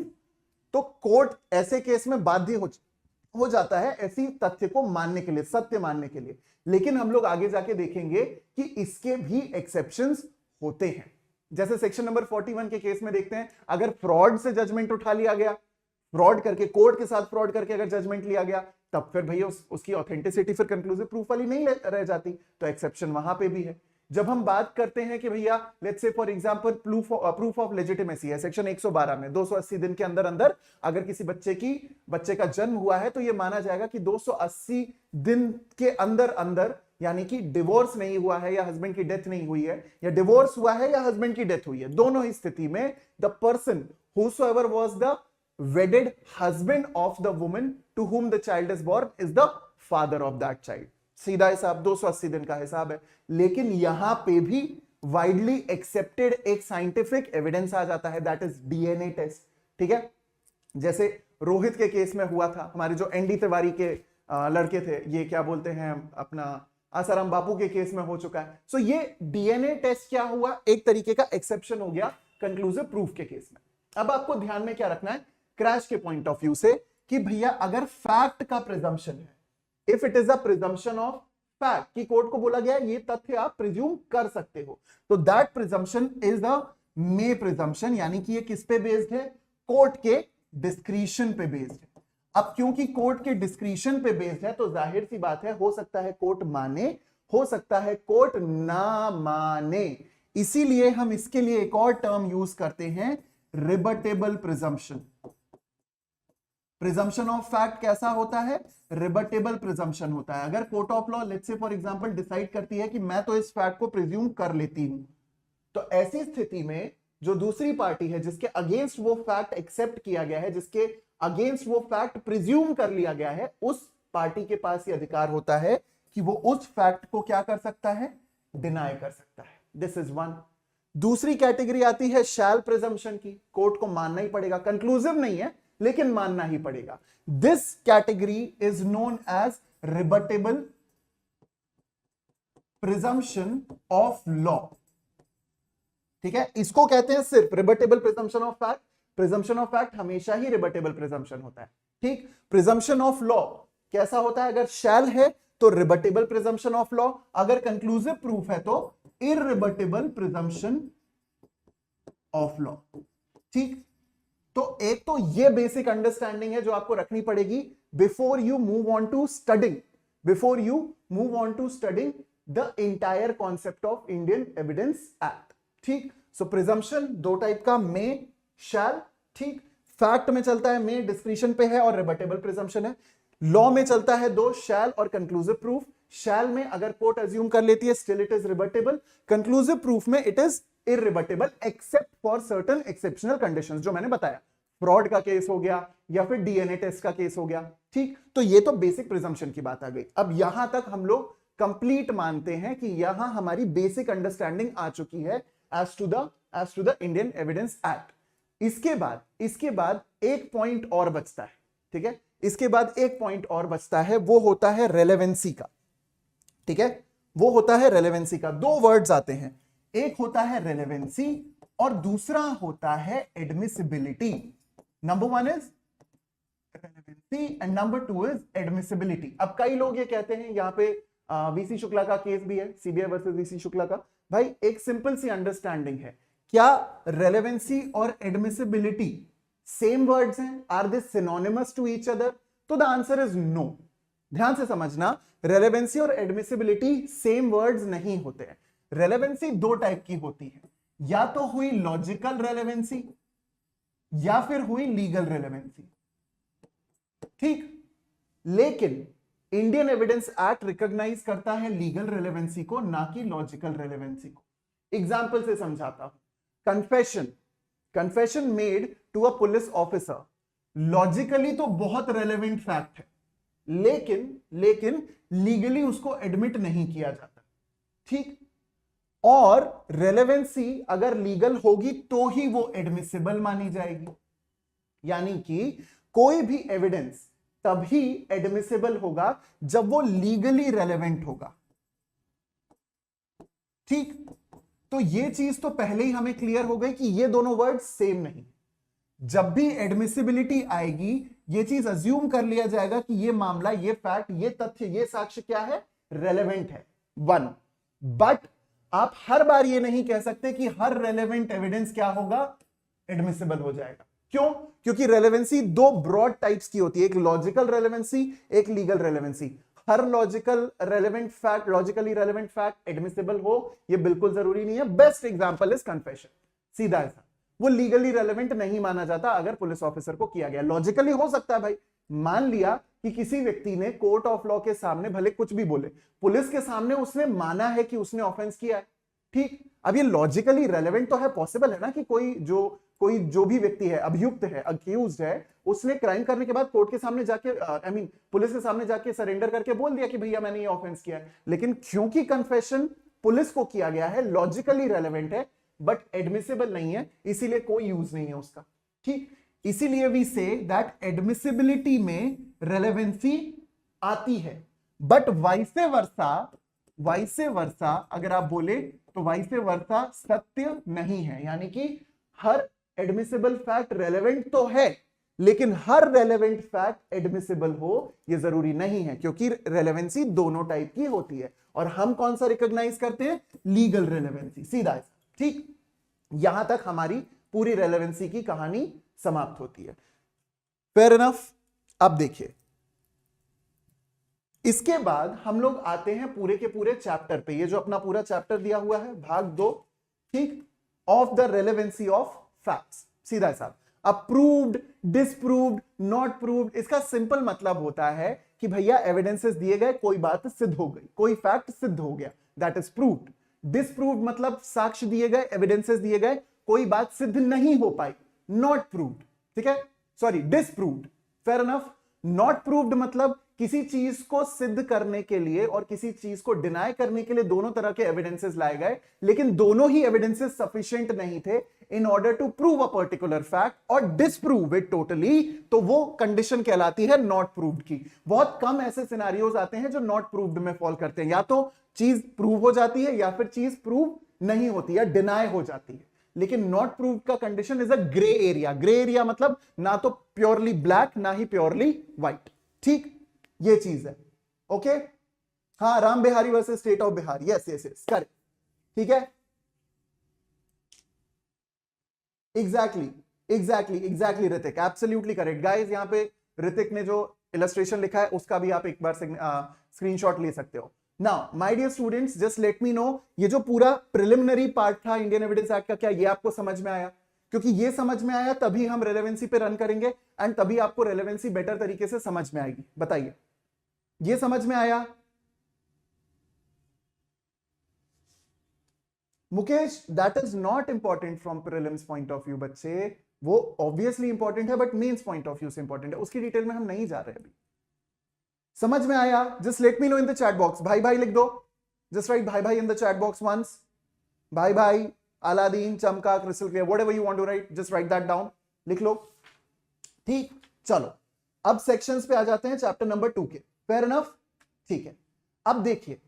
तो कोर्ट ऐसे केस में बाध्य हो जाता है ऐसी तथ्य को मानने के लिए, सत्य मानने के लिए। लेकिन हम लोग आगे जाके देखेंगे कि इसके भी एक्सेप्शंस होते हैं। जैसे सेक्शन नंबर 41 के केस में देखते हैं, अगर फ्रॉड से जजमेंट उठा लिया गया, फ्रॉड करके कोर्ट के साथ फ्रॉड करके अगर जजमेंट लिया गया, तब फिर भैया उसकी ऑथेंटिसिटी फिर कंक्लूसिव प्रूफ वाली नहीं रह जाती, तो एक्सेप्शन वहां पे भी है। जब हम बात करते हैं कि भैया let's say for example proof of legitimacy है सेक्शन 112 में, 280 दिन के अंदर अंदर अगर किसी बच्चे का जन्म हुआ है तो यह माना जाएगा कि 280 दिन के अंदर अंदर, यानी कि डिवोर्स नहीं हुआ है या हस्बैंड की डेथ नहीं हुई है, या डिवोर्स हुआ है या हस्बैंड की डेथ हुई है, दोनों ही स्थिति में the person whosoever was the wedded husband of the woman to whom the child is born is the father of that child। सीधा हिसाब 280 दिन का हिसाब है। लेकिन यहां पे भी वाइडली एक्सेप्टेड एक साइंटिफिक एविडेंस आ जाता है, दैट इज डीएनए टेस्ट। ठीक है, जैसे रोहित के केस में हुआ था, हमारे जो एनडी तिवारी के लड़के थे, ये क्या बोलते हैं अपना आसाराम बापू के केस में हो चुका है। सो ये डीएनए टेस्ट क्या हुआ, एक तरीके का एक्सेप्शन हो गया कंक्लूसिव प्रूफ के केस में। अब आपको ध्यान में क्या रखना है क्रैश के पॉइंट ऑफ व्यू से कि भैया अगर फैक्ट का प्रिजम्पशन है, if it is a presumption of fact कि कोर्ट को बोला गया ये तथ्य आप प्रिज्यूम कर सकते हो, तो that presumption is the may presumption, यानी कि ये किस पे बेस्ड है, कोर्ट के डिस्क्रिशन पे बेस्ड है। अब क्योंकि कोर्ट के डिस्क्रिशन पे बेस्ड है तो जाहिर सी बात है, हो सकता है कोर्ट माने, हो सकता है कोर्ट ना माने, इसीलिए हम इसके लिए एक और टर्म यूज करते हैं rebuttable presumption. Presumption of fact कैसा होता है, रिबटेबल प्रिजम्पशन होता है। अगर court of law let's say for example decide करती है कि मैं तो इस फैक्ट को प्रिज्यूम कर लेती हूं, तो ऐसी स्थिति में जो दूसरी पार्टी है जिसके अगेंस्ट वो फैक्ट एक्सेप्ट किया गया है, जिसके अगेंस्ट वो फैक्ट प्रिज्यूम कर लिया गया है, उस पार्टी के पास ये अधिकार होता है कि वो उस फैक्ट को क्या कर सकता है, डिनाई कर सकता है। This is one. दूसरी कैटेगरी आती है शैल प्रिजम्पशन की, कोर्ट को मानना ही पड़ेगा, कंक्लूसिव नहीं है लेकिन मानना ही पड़ेगा। This category is known as rebuttable presumption of law. ठीक है, इसको कहते हैं सिर्फ rebuttable presumption of fact. Presumption of fact हमेशा ही रिबटेबल प्रिजम्पशन होता है। ठीक, प्रिजम्पशन ऑफ लॉ कैसा होता है, अगर शैल है तो रिबटेबल प्रिजम्पशन ऑफ लॉ, अगर कंक्लूसिव प्रूफ है तो इररिबटेबल प्रिजम्पशन ऑफ लॉ। ठीक, तो एक तो ये बेसिक अंडरस्टैंडिंग है जो आपको रखनी पड़ेगी before you move on to studying the entire concept of Indian Evidence Act. ठीक, सो प्रिजम्पशन दो टाइप का, मे, शैल। ठीक, फैक्ट में चलता है मे, डिस्क्रिशन पे है और रिबटेबल प्रिजम्पशन है। लॉ में चलता है दो, शैल और कंक्लूसिव प्रूफ। शैल में अगर कोर्ट अज्यूम कर लेती है still it is rebuttable, conclusive proof में it is irrebuttable except for certain exceptional conditions जो मैंने बताया, फ्रॉड का केस हो गया या फिर डीएनए टेस्ट का केस हो गया। ठीक, तो ये तो बेसिक प्रिजम्पशन की बात आ गई। अब यहां तक हम लोग कंप्लीट मानते हैं कि यहां हमारी बेसिक अंडरस्टैंडिंग आ चुकी है as to the Indian Evidence Act. इसके बाद एक पॉइंट और बचता है। ठीक है, इसके बाद एक पॉइंट और बचता है, वो होता है रेलेवेंसी का। ठीक है, वो होता है रेलेवेंसी का। दो वर्ड्स आते हैं, एक होता है रेलेवेंसी और दूसरा होता है admissibility. Number one is relevancy and number 2 is admissibility. अब कई लोग ये कहते हैं, यहाँ पे वीसी शुक्ला का केस भी है, सीबीआई वर्सेस वीसी शुक्ला का। भाई एक सिंपल सी अंडरस्टैंडिंग है, क्या रेलेवेंसी और एडमिसिबिलिटी सेम वर्ड्स हैं? Are they synonymous to each other? तो द आंसर इज नो। ध्यान से समझना, रेलेवेंसी और एडमिसिबिलिटी सेम वर्ड्स नहीं होते हैं। रेलेवेंसी दो टाइप की होती है, या तो हुई लॉजिकल रेलेवेंसी या फिर हुई लीगल रेलेवेंसी, ठीक। लेकिन इंडियन एविडेंस एक्ट रिकॉग्नाइज करता है लीगल रेलेवेंसी को, ना कि लॉजिकल रेलेवेंसी को। एग्जाम्पल से समझाता हूं। Confession made to a police officer, logically तो बहुत रेलेवेंट फैक्ट है, लेकिन लीगली उसको एडमिट नहीं किया जाता, ठीक। और रेलेवेंसी अगर लीगल होगी तो ही वो एडमिसिबल मानी जाएगी, यानी कि कोई भी एविडेंस तभी एडमिसिबल होगा जब वो लीगली रेलेवेंट होगा, ठीक। तो ये चीज तो पहले ही हमें क्लियर हो गई कि ये दोनों वर्ड सेम नहीं। जब भी एडमिसिबिलिटी आएगी, ये चीज अज्यूम कर लिया जाएगा कि ये मामला, ये फैक्ट, ये तथ्य, ये साक्ष्य क्या है? रेलेवेंट है, वन। बट आप हर बार ये नहीं कह सकते कि हर रेलेवेंट एविडेंस क्या होगा? एडमिसिबल हो जाएगा। क्यों? क्योंकि रेलेवेंसी दो ब्रॉड टाइप्स की होती है, एक लॉजिकल रेलेवेंसी, एक लीगल रेलेवेंसी। हर लॉजिकली रेलेवेंट फैक्ट एडमिसिबल हो ये बिल्कुल जरूरी नहीं है। बेस्ट एग्जांपल इज कन्फेशन, सीधा ऐसा। वो लीगली रेलेवेंट नहीं माना जाता अगर पुलिस ऑफिसर को किया गया। लॉजिकली हो सकता है भाई, मान लिया कि किसी व्यक्ति ने कोर्ट ऑफ लॉ के सामने भले कुछ भी बोले, पुलिस के सामने उसने माना है कि उसने ऑफेंस किया है, ठीक। अब ये लॉजिकली रेलेवेंट तो है, पॉसिबल है ना कि कोई जो भी व्यक्ति है, अभियुक्त है, अक्यूज्ड है, उसने क्राइम करने के बाद कोर्ट के सामने जाके पुलिस के सामने जाके सरेंडर करके बोल दिया कि भैया मैंने ये ऑफेंस किया है। लेकिन क्योंकि कन्फेशन पुलिस को किया गया है, लॉजिकली रेलेवेंट है बट एडमिसिबल नहीं है, इसीलिए कोई यूज नहीं है उसका, ठीक। इसीलिए वी से दैट एडमिसिबिलिटी में रेलेवेंसी आती है, बट वाइसे वर्सा अगर आप बोले तो वाइसे वर्सा सत्य नहीं है। यानी कि हर एडमिसिबल फैक्ट रेलेवेंट तो है, लेकिन हर रेलेवेंट फैक्ट एडमिसिबल हो ये जरूरी नहीं है, क्योंकि रेलेवेंसी दोनों टाइप की होती है। और हम कौन सा रिकॉग्नाइज करते हैं? लीगल रेलेवेंसी, सीधा ऐसा, ठीक। यहां तक हमारी पूरी रेलेवेंसी की कहानी समाप्त होती है। Fair enough. अब देखिए, इसके बाद हम लोग आते हैं पूरे के पूरे चैप्टर पे। ये जो अपना पूरा चैप्टर दिया हुआ है, भाग 2, ठीक, of the relevancy of facts, सीधा सा। अब प्रूव्ड, डिसप्रूव्ड, नॉट प्रूव्ड, इसका सिंपल मतलब होता है कि भैया एविडेंसेस दिए गए, कोई बात सिद्ध हो गई, कोई फैक्ट सिद्ध हो गया, दैट इज प्रूव्ड। डिसप्रूव्ड मतलब साक्ष्य दिए गए, एविडेंसेस दिए गए, कोई बात सिद्ध नहीं हो पाई, नॉट प्रूव्ड, ठीक है, sorry disproved, fair enough. Not proved मतलब किसी चीज को सिद्ध करने के लिए और किसी चीज को डिनाई करने के लिए दोनों तरह के एविडेंसेस लाए गए, लेकिन दोनों ही एविडेंसेस सफिशिएंट नहीं थे in order to prove a particular fact और डिसप्रूव इट टोटली, तो वो कंडीशन कहलाती है नॉट प्रूव्ड की। बहुत कम ऐसे सिनेरियोज आते हैं जो नॉट प्रूव्ड में फॉल करते हैं, या तो चीज प्रूव हो जाती है या फिर चीज प्रूव नहीं होती या डिनाई हो जाती है। लेकिन नॉट प्रूव्ड का condition is a grey area. Grey area मतलब ना तो प्योरली ब्लैक ना ही प्योरली व्हाइट, ठीक, ये चीज है, ओके। हाँ, Ram Bihari versus state of Bihar, yes yes yes, correct, ठीक है, exactly Hrithik, absolutely correct guys. यहां पे ऋतिक ने जो इलस्ट्रेशन लिखा है उसका भी आप एक बार स्क्रीनशॉट ले सकते हो। Now my dear students, just let me know, ये जो पूरा प्रिलिमिनरी पार्ट था इंडियन एविडेंस एक्ट का, क्या ये आपको समझ में आया? क्योंकि ये समझ में आया तभी हम रेलेवेंसी पे रन करेंगे एंड तभी आपको रेलेवेंसी बेटर तरीके से समझ में आएगी। बताइए, ये समझ में आया? Mukesh, that is not important from prelims point of view बच्चे, वो ऑब्वियसली इंपॉर्टेंट है but mains point of view से इंपॉर्टेंट है, उसकी डिटेल में हम नहीं जा रहे अभी। समझ में आया? Just let me know in the chat box. भाई भाई लिख दो, जस्ट राइट भाई भाई in the chat box once. भाई भाई, अलादीन, चमका, crystal clear, whatever you want to write, just write that down, लिख लो, ठीक। चलो अब सेक्शंस पे आ जाते हैं चैप्टर नंबर 2 के। फेयर इनफ, ठीक है। अब देखिए,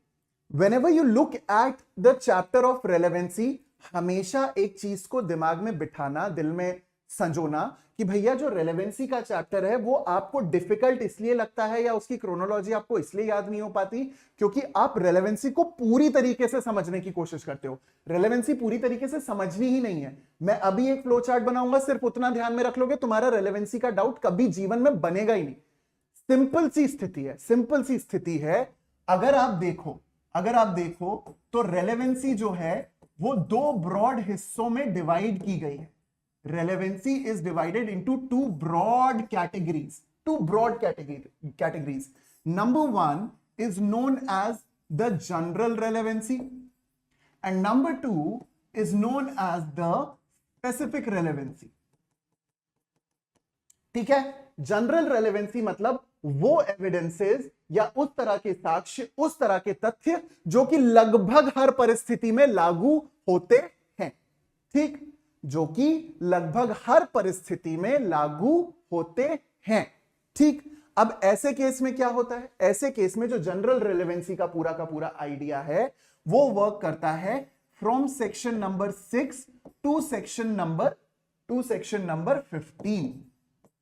whenever you look at the chapter of relevancy, हमेशा एक चीज को दिमाग में बिठाना, दिल में संजोना कि भैया जो रेलेवेंसी का चैप्टर है वो आपको डिफिकल्ट इसलिए लगता है या उसकी क्रोनोलॉजी आपको इसलिए याद नहीं हो पाती क्योंकि आप रेलेवेंसी को पूरी तरीके से समझने की कोशिश करते हो। रेलेवेंसी पूरी तरीके से समझनी ही नहीं है। मैं अभी एक फ्लो चार्ट बनाऊंगा, सिर्फ उतना ध्यान में रख लोगे, तुम्हारा रेलेवेंसी का डाउट कभी जीवन में बनेगा ही नहीं। सिंपल सी स्थिति है, सिंपल सी स्थिति है। अगर आप देखो तो रेलेवेंसी जो है वो दो ब्रॉड हिस्सों में डिवाइड की गई है। Relevancy is divided into two broad categories. Number one is known as the general relevancy, and number two is known as the specific relevancy. ठीक है, जनरल रेलेवेंसी मतलब वो एविडेंसेस या उस तरह के साक्ष्य, उस तरह के तथ्य जो कि लगभग हर परिस्थिति में लागू होते हैं। ठीक, जो कि लगभग हर परिस्थिति में लागू होते हैं। ठीक, अब ऐसे केस में क्या होता है? ऐसे केस में जो जनरल रेलेवेंसी का पूरा आइडिया है वो वर्क करता है from section number 6 to section number 15।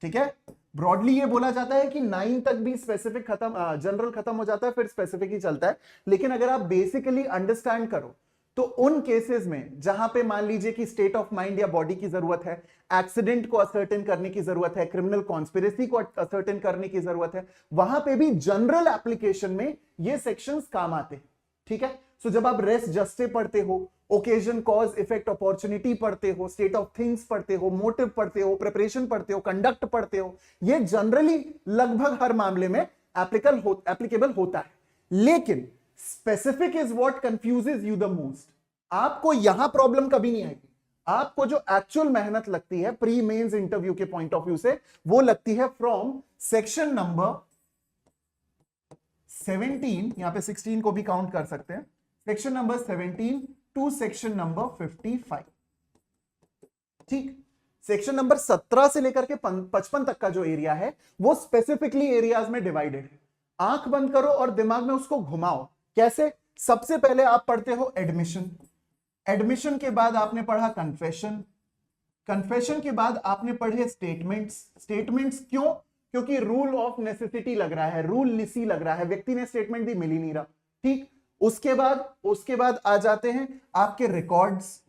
ठीक है, ब्रॉडली ये बोला जाता है कि 9 तक भी स्पेसिफिक खत्म, जनरल खत्म हो जाता है, फिर स्पेसिफिक ही चलता है। लेकिन अगर आप बेसिकली अंडरस्टैंड करो तो उन केसेस में जहां पे मान लीजिए कि स्टेट ऑफ माइंड या बॉडी की जरूरत है, एक्सीडेंट को असर्टेन करने की जरूरत है, क्रिमिनल कॉन्स्पिरेसी को असर्टेन करने की जरूरत है, वहां पे भी जनरल एप्लीकेशन में ये सेक्शंस काम आते हैं। ठीक है, सो जब आप रेस जस्टे पढ़ते हो, ओकेजन, कॉज, इफेक्ट, अपॉर्चुनिटी पढ़ते हो, स्टेट ऑफ थिंग्स पढ़ते हो, मोटिव पढ़ते हो, प्रिपरेशन पढ़ते हो, कंडक्ट पढ़ते हो, ये जनरली लगभग हर मामले में एप्लीकेबल होता है। लेकिन specific is what confuses you the most. आपको यहां प्रॉब्लम कभी नहीं आएगी। आपको जो एक्चुअल मेहनत लगती है प्री मेंस इंटरव्यू के पॉइंट ऑफ व्यू से, वो लगती है फ्रॉम सेक्शन नंबर 17, यहां पे 16 को भी काउंट कर सकते हैं, section number 17 to section number 55। ठीक, सेक्शन नंबर 17 से लेकर के 55 तक का जो एरिया है वो स्पेसिफिकली एरियाज में डिवाइडेड है। आंख बंद करो और दिमाग में उसको घुमाओ। कैसे? सबसे पहले आप पढ़ते हो एडमिशन, एडमिशन के बाद आपने पढ़ा कन्फेशन, कन्फेशन के बाद आपने पढ़े स्टेटमेंट्स। स्टेटमेंट्स क्यों? क्योंकि रूल ऑफ नेसेसिटी लग रहा है, रूल निसी लग रहा है, व्यक्ति ने स्टेटमेंट दी, मिल ही नहीं रहा। ठीक, उसके बाद आ जाते हैं आपके रिकॉर्ड्स,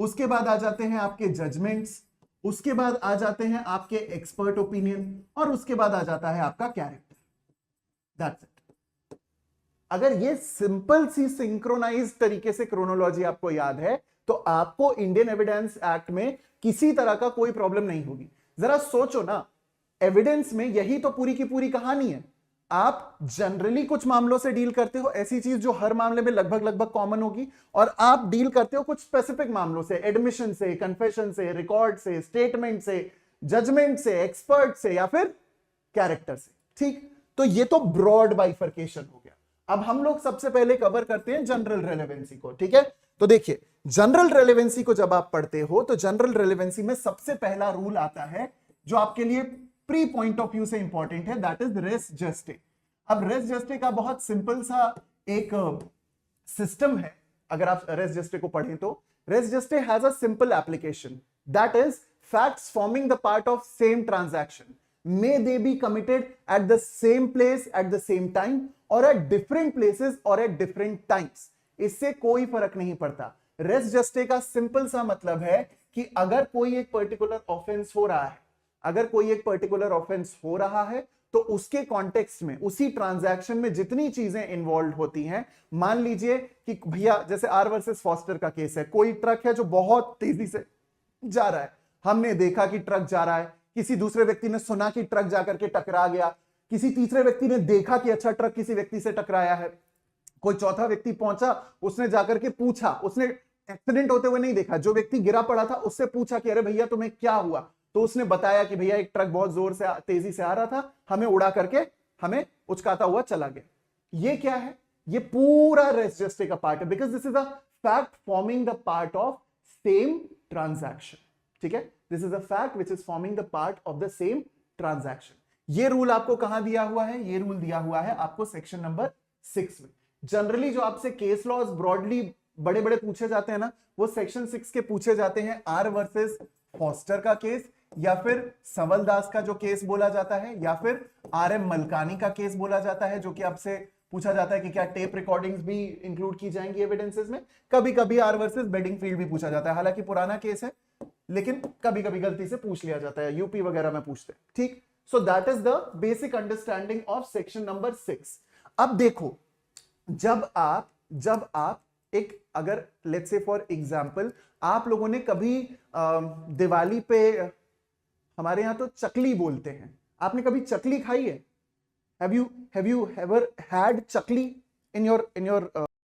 उसके बाद आ जाते हैं आपके जजमेंट्स, उसके बाद आ जाते हैं आपके एक्सपर्ट ओपिनियन, और उसके बाद आ जाता है आपका कैरेक्टर। That's it. अगर ये सिंपल सी सिंक्रोनाइज तरीके से क्रोनोलॉजी आपको याद है तो आपको इंडियन एविडेंस एक्ट में किसी तरह का कोई प्रॉब्लम नहीं होगी। जरा सोचो ना, एविडेंस में यही तो पूरी की पूरी कहानी है। आप जनरली कुछ मामलों से डील करते हो, ऐसी चीज जो हर मामले में लगभग कॉमन होगी, और आप डील करते हो कुछ स्पेसिफिक मामलों से, एडमिशन से, कन्फेशन से, रिकॉर्ड से, स्टेटमेंट से, जजमेंट से, एक्सपर्ट से, या फिर कैरेक्टर से। ठीक, तो ये तो ब्रॉड बाइफर्केशन हो गया। अब हम लोग सबसे पहले कवर करते हैं जनरल रेलेवेंसी को। ठीक है, तो देखिए जनरल रेलेवेंसी को जब आप पढ़ते हो तो जनरल रेलेवेंसी में सबसे पहला रूल आता है जो आपके लिए प्री पॉइंट ऑफ व्यू से इंपॉर्टेंट है, दैट इज रेस जस्टे। अब रेस जस्टे का बहुत सिंपल सा एक सिस्टम है। अगर आप रेस जस्टे को पढ़ें तो रेस जस्टे has a simple application, that is facts forming the part of same transaction may they be committed at the same place at the same time or at different places or at different times, इससे कोई फर्क नहीं पड़ता। रेस जस्टे का सिंपल सा मतलब है कि अगर कोई एक पर्टिकुलर ऑफेंस हो रहा है, अगर कोई एक पर्टिकुलर ऑफेंस हो रहा है तो उसके कॉन्टेक्स्ट में, उसी ट्रांजैक्शन में जितनी चीजें इन्वॉल्व होती हैं, मान लीजिए कि भैया जैसे आर वर्सेस फॉस्टर का केस है, कोई ट्रक है जो बहुत तेजी से जा रहा है, हमने देखा कि ट्रक जा रहा है, किसी दूसरे व्यक्ति ने सुना कि ट्रक जाकर के टकरा गया, किसी तीसरे व्यक्ति ने देखा कि अच्छा ट्रक किसी व्यक्ति से टकराया है, कोई चौथा व्यक्ति पहुंचा, उसने जाकर के पूछा, उसने एक्सीडेंट होते हुए नहीं देखा, जो व्यक्ति गिरा पड़ा था उससे पूछा कि अरे भैया तुम्हें क्या हुआ, तो उसने बताया कि भैया एक ट्रक बहुत जोर से तेजी से आ रहा था, हमें उड़ा करके हमें उचकाता हुआ चला गया। ये क्या है? ये पूरा रेस जस्टे का पार्ट है, because this is a fact forming the part of same transaction. ठीक है, this is a fact which is forming the part of the same transaction. ये रूल आपको कहां दिया हुआ है? ये रूल दिया हुआ है आपको सेक्शन नंबर 6 में। जनरली जो आपसे केस लॉज ब्रॉडली बड़े बड़े पूछे जाते हैं ना, वो सेक्शन 6 के पूछे जाते हैं। आर वर्सेस फॉस्टर का केस, या फिर संवल दास का जो केस बोला जाता है, या फिर RM मलकानी का केस बोला जाता है, जो कि आपसे पूछा जाता है कि क्या टेप रिकॉर्डिंग्स भी इंक्लूड की जाएंगी एविडेंसेस में। कभी कभी आर वर्सेस बेडिंगफील्ड भी पूछा जाता है, हालांकि पुराना केस है लेकिन कभी कभी गलती से पूछ लिया जाता है, यूपी वगैरह में पूछते हैं। ठीक, so that is the basic understanding of section number 6। अब देखो, जब आप एक, अगर लेट्स से फॉर एग्जांपल आप लोगों ने कभी दिवाली पे, हमारे यहां तो चकली बोलते हैं, आपने कभी चकली खाई है? Have you ever had chakli in your